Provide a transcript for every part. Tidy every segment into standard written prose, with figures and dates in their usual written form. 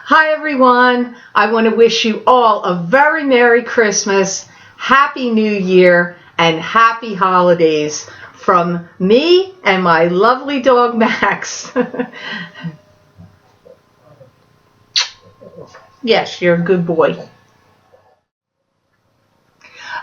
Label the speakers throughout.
Speaker 1: Hi everyone, I want to wish you all a very Merry Christmas, Happy New Year, and Happy Holidays from me and my lovely dog Max. Yes, you're a good boy.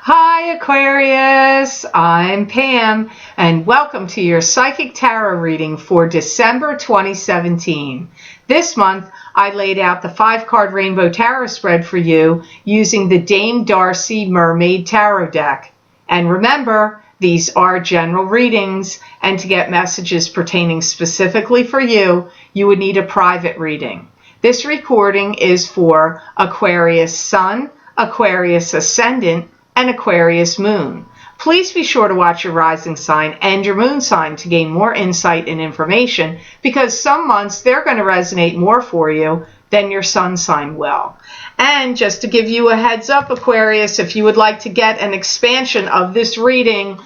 Speaker 1: Hi Aquarius, I'm Pam and welcome to your Psychic Tarot reading for December 2017. This month I laid out the 5-card Rainbow Tarot spread for you using the Dame Darcy Mermaid Tarot deck. And remember, these are general readings, and to get messages pertaining specifically for you, you would need a private reading. This recording is for Aquarius Sun, Aquarius Ascendant, and Aquarius Moon. Please be sure to watch your rising sign and your moon sign to gain more insight and information, because some months they're going to resonate more for you than your sun sign will. And just to give you a heads up, Aquarius, if you would like to get an expansion of this reading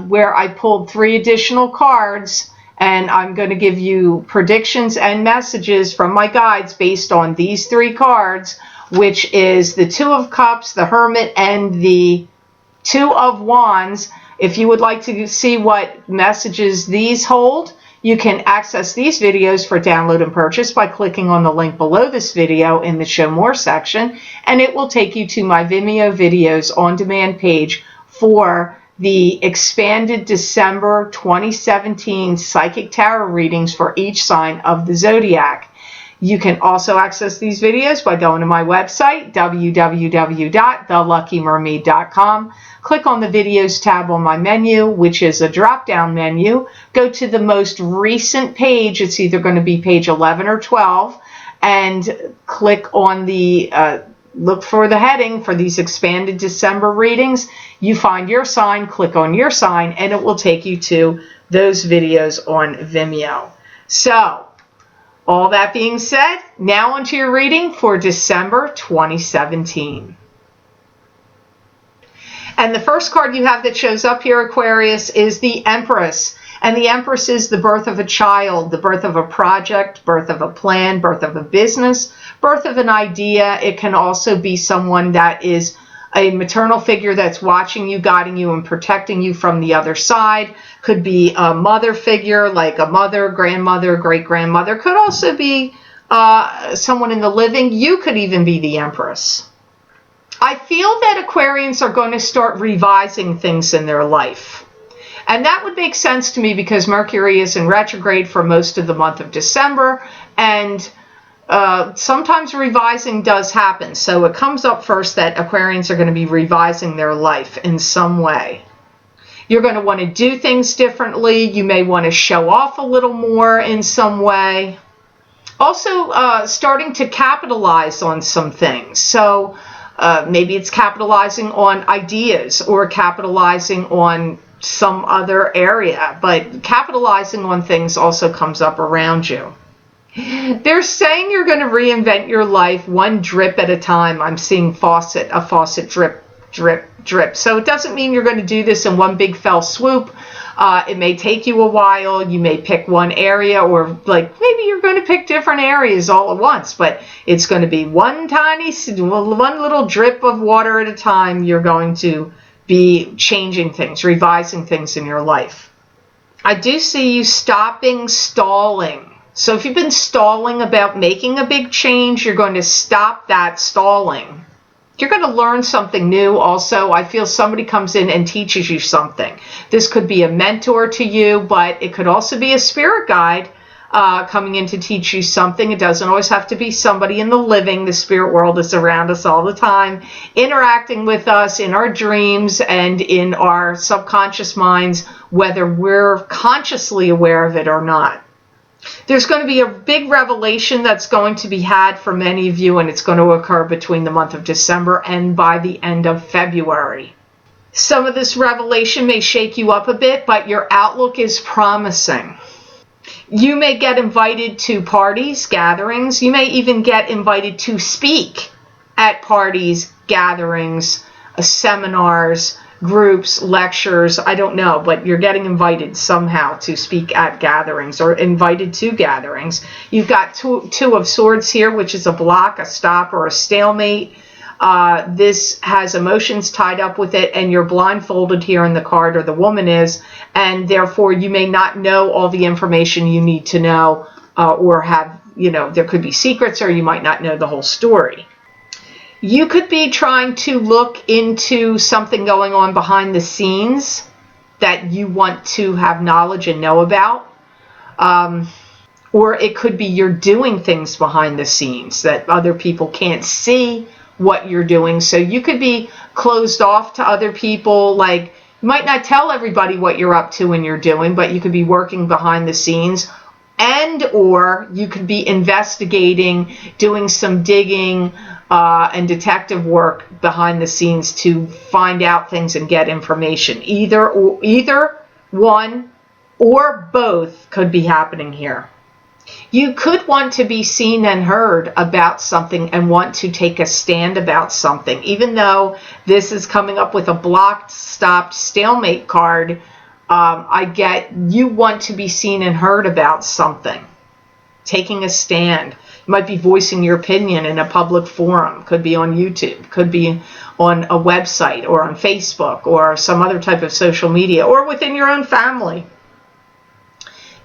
Speaker 1: where I pulled 3 additional cards, and I'm going to give you predictions and messages from my guides based on these 3 cards, which is the 2 of Cups, the Hermit, and the 2 of Wands. If you would like to see what messages these hold, you can access these videos for download and purchase by clicking on the link below this video in the Show More section, and it will take you to my Vimeo videos on demand page for the expanded December 2017 Psychic Tarot readings for each sign of the zodiac. You can also access these videos by going to my website, www.theluckymermaid.com. Click on the Videos tab on my menu, which is a drop-down menu. Go to the most recent page. It's either going to be page 11 or 12. And click on the, look for the heading for these expanded December readings. You find your sign, click on your sign, and it will take you to those videos on Vimeo. So, all that being said, now onto your reading for December 2017. And the first card you have that shows up here, Aquarius, is the Empress. And the Empress is the birth of a child, the birth of a project, birth of a plan, birth of a business, birth of an idea. It can also be someone that is a maternal figure that's watching you, guiding you, and protecting you from the other side. Could be a mother figure, like a mother, grandmother, great-grandmother. Could also be someone in the living. You could even be the Empress. I feel that Aquarians are going to start revising things in their life. And that would make sense to me because Mercury is in retrograde for most of the month of December, and sometimes revising does happen. So it comes up first that Aquarians are going to be revising their life in some way. You're going to want to do things differently. You may want to show off a little more in some way. Also, starting to capitalize on some things. So maybe it's capitalizing on ideas or capitalizing on some other area. But capitalizing on things also comes up around you. They're saying you're going to reinvent your life one drip at a time. I'm seeing a faucet drip, drip, drip. So it doesn't mean you're going to do this in one big fell swoop. It may take you a while. You may pick one area, or like maybe you're going to pick different areas all at once, but it's going to be one little drip of water at a time. You're going to be changing things, revising things in your life. I do see you stalling. So if you've been stalling about making a big change, you're going to stop that stalling. You're going to learn something new also. I feel somebody comes in and teaches you something. This could be a mentor to you, but it could also be a spirit guide coming in to teach you something. It doesn't always have to be somebody in the living. The spirit world is around us all the time, interacting with us in our dreams and in our subconscious minds, whether we're consciously aware of it or not. There's going to be a big revelation that's going to be had for many of you, and it's going to occur between the month of December and by the end of February. Some of this revelation may shake you up a bit, but your outlook is promising. You may get invited to parties, gatherings. You may even get invited to speak at parties, gatherings, seminars, groups, lectures, I don't know, but you're getting invited somehow to speak at gatherings or invited to gatherings. You've got two of Swords here, which is a block, a stop, or a stalemate. This has emotions tied up with it, and you're blindfolded here in the card, or the woman is, and therefore you may not know all the information you need to know, or have, there could be secrets, or you might not know the whole story. You could be trying to look into something going on behind the scenes that you want to have knowledge and know about. Or it could be you're doing things behind the scenes that other people can't see what you're doing. So you could be closed off to other people. Like, you might not tell everybody what you're up to and you're doing, but you could be working behind the scenes. And or you could be investigating, doing some digging and detective work behind the scenes to find out things and get information. Either one or both could be happening here. You could want to be seen and heard about something and want to take a stand about something. Even though this is coming up with a blocked, stopped, stalemate card, I get you want to be seen and heard about something. Taking a stand. You might be voicing your opinion in a public forum. Could be on YouTube. Could be on a website or on Facebook or some other type of social media, or within your own family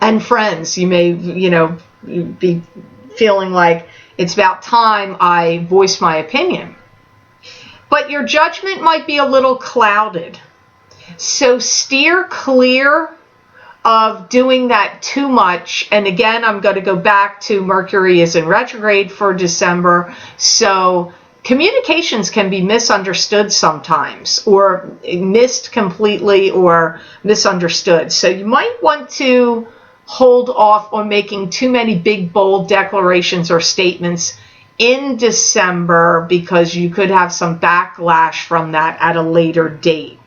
Speaker 1: and friends. You may, be feeling like it's about time I voice my opinion. But your judgment might be a little clouded. So steer clear of doing that too much. And again, I'm going to go back to Mercury is in retrograde for December. So communications can be misunderstood sometimes, or missed completely, or misunderstood. So you might want to hold off on making too many big, bold declarations or statements in December, because you could have some backlash from that at a later date.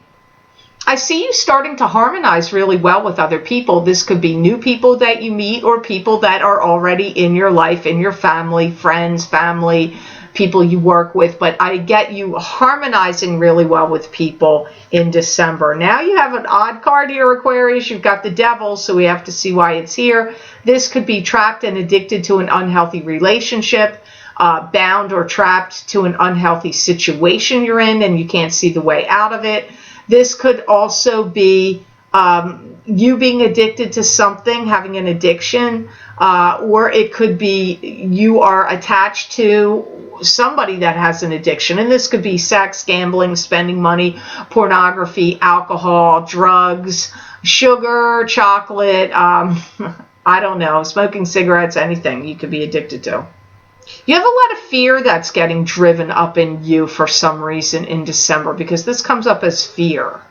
Speaker 1: I see you starting to harmonize really well with other people. This could be new people that you meet, or people that are already in your life, in your family, friends, family, people you work with. But I get you harmonizing really well with people in December. Now you have an odd card here, Aquarius. You've got the Devil, so we have to see why it's here. This could be trapped and addicted to an unhealthy relationship, bound or trapped to an unhealthy situation you're in, and you can't see the way out of it. This could also be you being addicted to something, having an addiction, or it could be you are attached to somebody that has an addiction. And this could be sex, gambling, spending money, pornography, alcohol, drugs, sugar, chocolate, I don't know, smoking cigarettes, anything you could be addicted to. You have a lot of fear that's getting driven up in you for some reason in December, because this comes up as fear.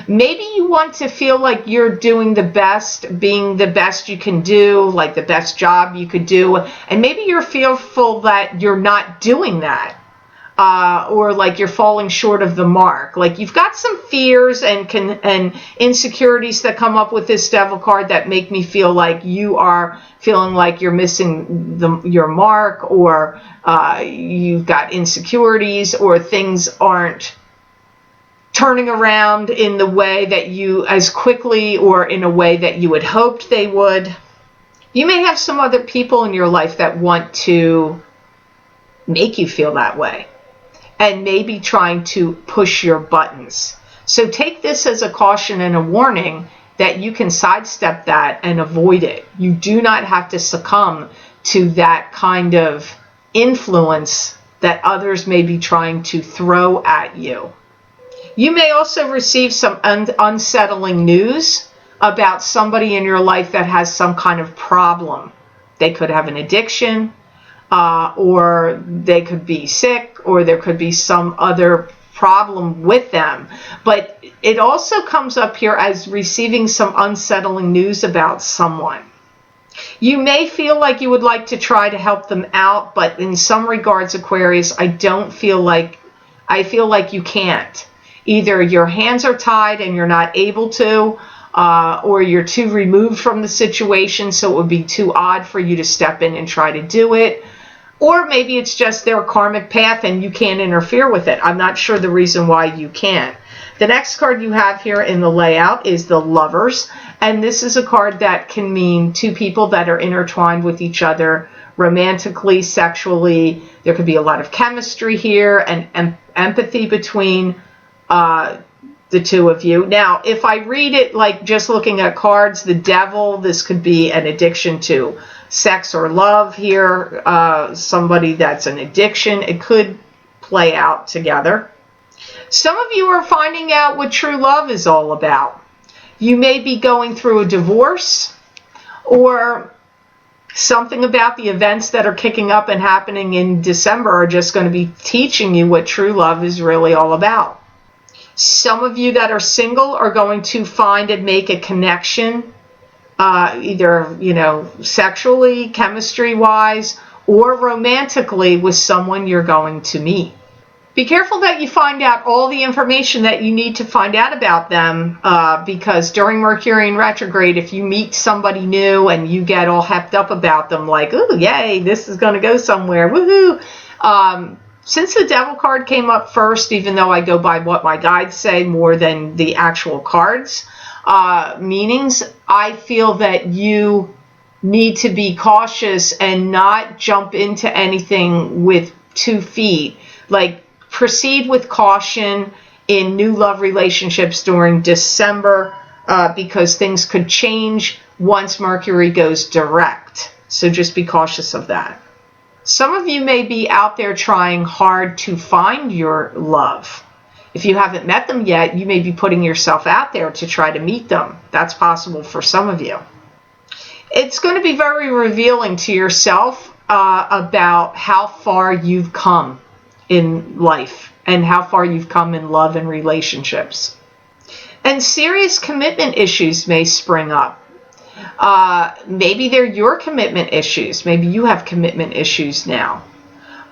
Speaker 1: Maybe you want to feel like you're doing the best, being the best you can do, like the best job you could do, and maybe you're fearful that you're not doing that, or like you're falling short of the mark. Like you've got some fears and insecurities that come up with this Devil card that make me feel like you are feeling like you're missing your mark, or you've got insecurities, or things aren't turning around in the way that you, as quickly or in a way that you had hoped they would. You may have some other people in your life that want to make you feel that way, and maybe trying to push your buttons. So take this as a caution and a warning that you can sidestep that and avoid it. You do not have to succumb to that kind of influence that others may be trying to throw at you. You may also receive some unsettling news about somebody in your life that has some kind of problem. They could have an addiction, or they could be sick, or there could be some other problem with them. But it also comes up here as receiving some unsettling news about someone. You may feel like you would like to try to help them out, but in some regards, Aquarius, I feel like you can't. Either your hands are tied and you're not able to, or you're too removed from the situation, so it would be too odd for you to step in and try to do it. Or maybe it's just their karmic path and you can't interfere with it. I'm not sure the reason why you can't. The next card you have here in the layout is the Lovers, and this is a card that can mean two people that are intertwined with each other romantically, sexually. There could be a lot of chemistry here and empathy between the two of you. Now, if I read it like just looking at cards, the Devil, this could be an addiction to sex or love here, somebody that's an addiction. It could play out together. Some of you are finding out what true love is all about. You may be going through a divorce, or something about the events that are kicking up and happening in December are just going to be teaching you what true love is really all about. Some of you that are single are going to find and make a connection, either, sexually, chemistry-wise, or romantically with someone you're going to meet. Be careful that you find out all the information that you need to find out about them, because during Mercury in retrograde, if you meet somebody new and you get all hepped up about them, like, ooh, yay, this is going to go somewhere, woohoo. Since the Devil card came up first, even though I go by what my guides say more than the actual cards, meanings, I feel that you need to be cautious and not jump into anything with 2 feet. Like, proceed with caution in new love relationships during December, because things could change once Mercury goes direct. So just be cautious of that. Some of you may be out there trying hard to find your love. If you haven't met them yet, you may be putting yourself out there to try to meet them. That's possible for some of you. It's going to be very revealing to yourself about how far you've come in life and how far you've come in love and relationships. And serious commitment issues may spring up. Maybe they're your commitment issues. Maybe you have commitment issues now.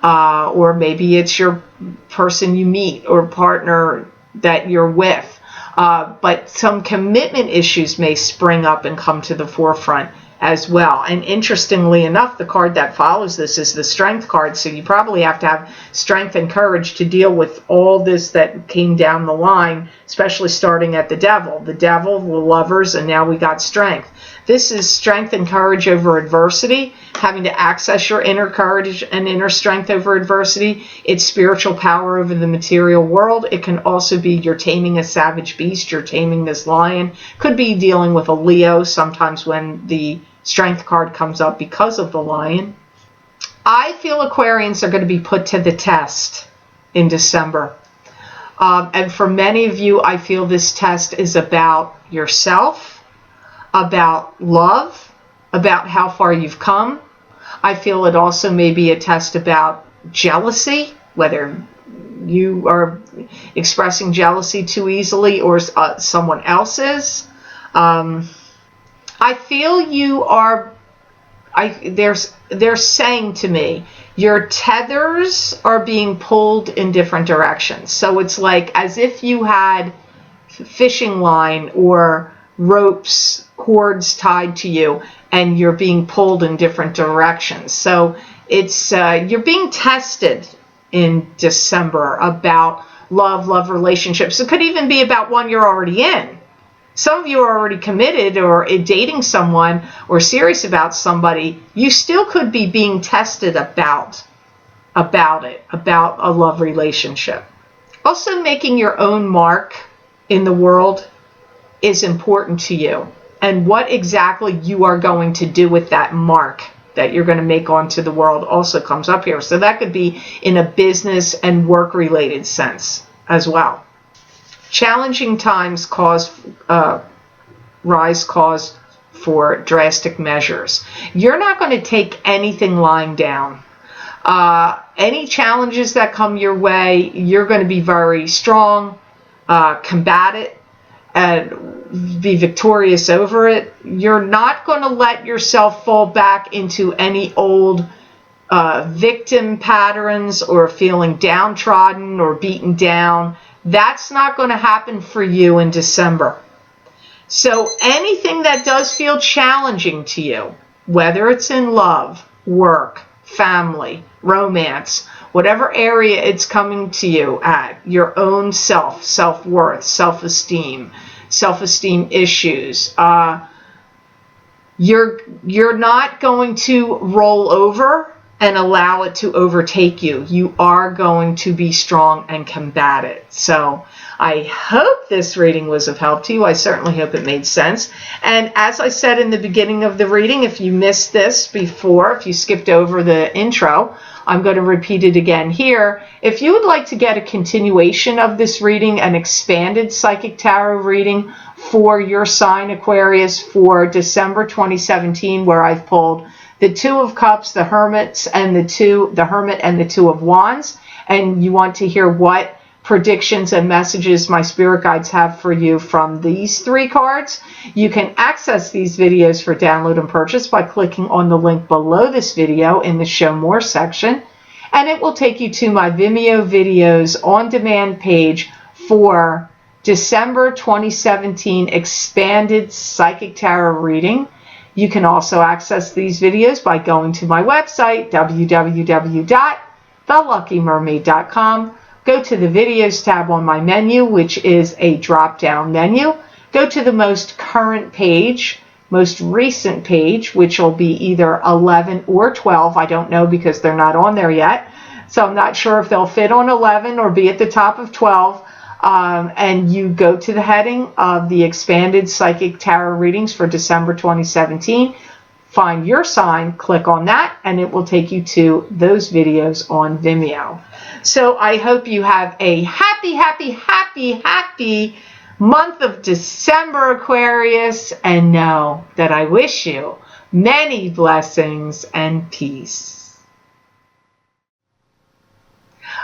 Speaker 1: Or maybe it's your person you meet or partner that you're with. But some commitment issues may spring up and come to the forefront as well. And interestingly enough, the card that follows this is the Strength card. So you probably have to have strength and courage to deal with all this that came down the line, especially starting at the Devil. The Devil, the Lovers, and now we got Strength. This is strength and courage over adversity, having to access your inner courage and inner strength over adversity. It's spiritual power over the material world. It can also be you're taming a savage beast, you're taming this lion. Could be dealing with a Leo sometimes when the Strength card comes up because of the lion. I feel Aquarians are going to be put to the test in December. And for many of you, I feel this test is about yourself, about love, about how far you've come. I feel it also may be a test about jealousy, whether you are expressing jealousy too easily or someone else is. I feel you are, they're saying to me, your tethers are being pulled in different directions. So it's like as if you had fishing line or ropes, cords tied to you, and you're being pulled in different directions. So it's you're being tested in December about love relationships. It could even be about one you're already in. Some of you are already committed or dating someone or serious about somebody. You still could be being tested about a love relationship. Also, making your own mark in the world is important to you, and what exactly you are going to do with that mark that you're going to make onto the world also comes up here. So that could be in a business and work related sense as well. Challenging times rise cause for drastic measures. You're not going to take anything lying down. Any challenges that come your way, you're going to be very strong, combat it, and be victorious over it. You're not going to let yourself fall back into any old victim patterns or feeling downtrodden or beaten down. That's not going to happen for you in December. So anything that does feel challenging to you, whether it's in love, work, family, romance, whatever area it's coming to you at, your own self, self-worth, self-esteem, self-esteem issues, you're not going to roll over and allow it to overtake you. You are going to be strong and combat it. So I hope this reading was of help to you. I certainly hope it made sense. And as I said in the beginning of the reading, if you missed this before, if you skipped over the intro, I'm going to repeat it again here. If you would like to get a continuation of this reading, an expanded psychic tarot reading for your sign, Aquarius, for December 2017, where I've pulled the Two of Cups, the Hermit and the Two of Wands, and you want to hear what predictions and messages my spirit guides have for you from these three cards, you can access these videos for download and purchase by clicking on the link below this video in the Show More section, and it will take you to my Vimeo videos on demand page for December 2017 expanded psychic tarot reading. You can also access these videos by going to my website, www.theluckymermaid.com. Go to the Videos tab on my menu, which is a drop-down menu. Go to the most current page, most recent page, which will be either 11 or 12. I don't know because they're not on there yet. So I'm not sure if they'll fit on 11 or be at the top of 12. And you go to the heading of the expanded psychic tarot readings for December 2017, find your sign, click on that, and it will take you to those videos on Vimeo. So I hope you have a happy, happy, happy, happy month of December, Aquarius, and know that I wish you many blessings and peace.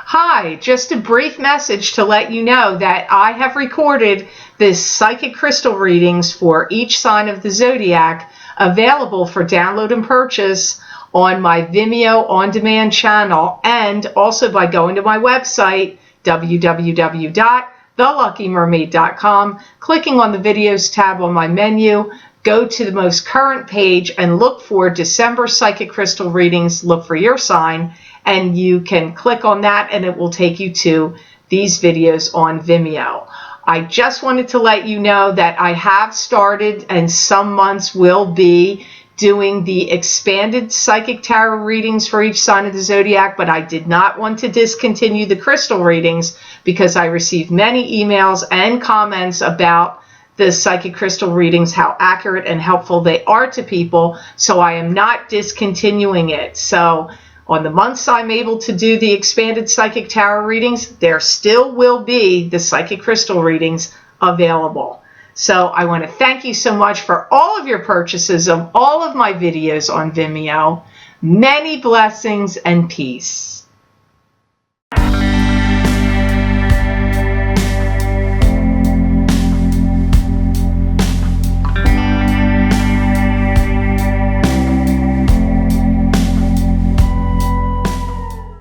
Speaker 1: Hi, just a brief message to let you know that I have recorded this psychic crystal readings for each sign of the zodiac available for download and purchase on my Vimeo on-demand channel, and also by going to my website, www.theluckymermaid.com, clicking on the Videos tab on my menu, go to the most current page and look for December psychic crystal readings, look for your sign, and you can click on that and it will take you to these videos on Vimeo. I just wanted to let you know that I have started, and some months will be, doing the expanded psychic tarot readings for each sign of the zodiac, but I did not want to discontinue the crystal readings because I received many emails and comments about the psychic crystal readings, how accurate and helpful they are to people, so I am not discontinuing it. So on the months I'm able to do the expanded psychic tarot readings, there still will be the psychic crystal readings available. So I want to thank you so much for all of your purchases of all of my videos on Vimeo. Many blessings and peace.